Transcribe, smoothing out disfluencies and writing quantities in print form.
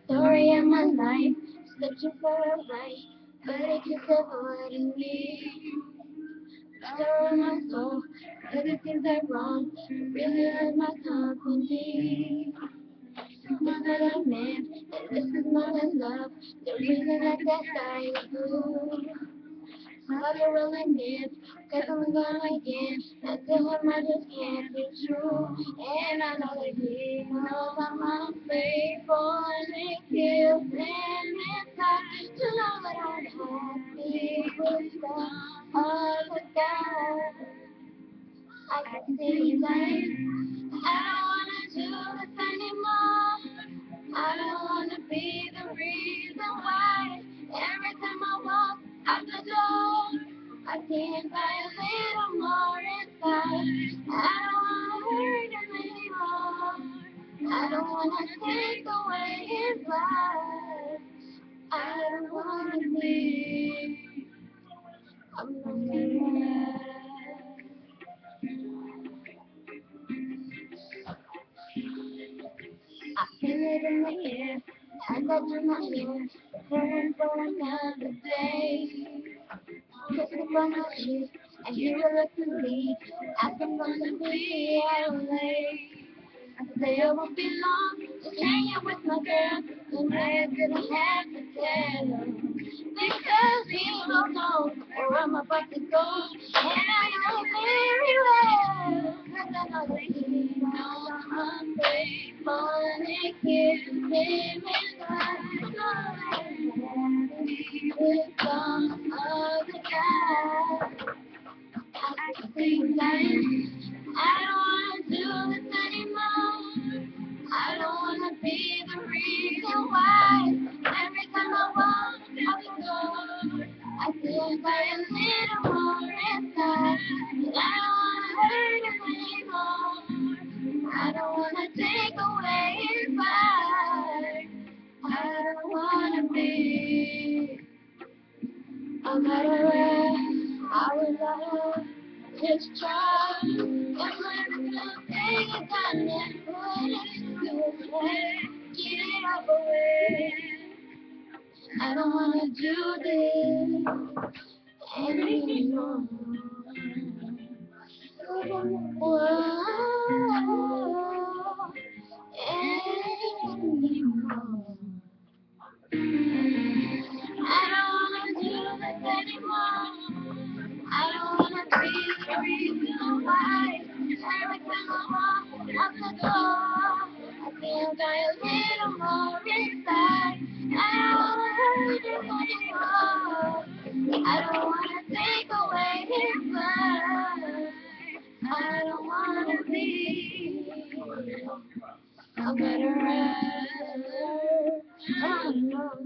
Story of my life, searching for a right, but it keeps avoiding me. Story of my soul, but the things are wrong, really hurt my company. More that I meant, and this is more than love, the reason that I is blue. Love it really meant, cause I'm gone again, until him I just can't be true. And I know that he knows I'm unfaithful, and it kills him inside to know that I'm happy with the other guy. I can see signs, I don't wanna do this anymore. I don't wanna be the reason why every time I walk out the door, I can't find a little more inside. I don't wanna hurt him anymore. I don't wanna take away his life. I don't wanna be. I'm not. I feel it in the air, as I do my hair, praying for another day. Kissing from my cheek, and you reluctantly asking for some be LA. I say I won't be long, just hanging with my girl, and I didn't have to tell. Because you don't know where I'm about to go, and I know very well, cause I know that he knows I'm unfaithful, and it gives him inside. With some other guy, I can see signs. I don't wanna do this anymore. I don't wanna be the reason why every time I walk out the door, I feel by a little more inside. I don't wanna hurt him anymore. I don't wanna take away his life. I don't wanna be a murderer. I was love. Just try and learn to take it down and put it into his head. Get it out the way. I don't wanna do this anymore. Whoa, anymore. I don't wanna do this anymore. I don't wanna be the reason why every time I walk out the door, I feel die a little more inside. I don't wanna hurt him anymore. I don't wanna take away his life. I don't wanna be a better. I don't know.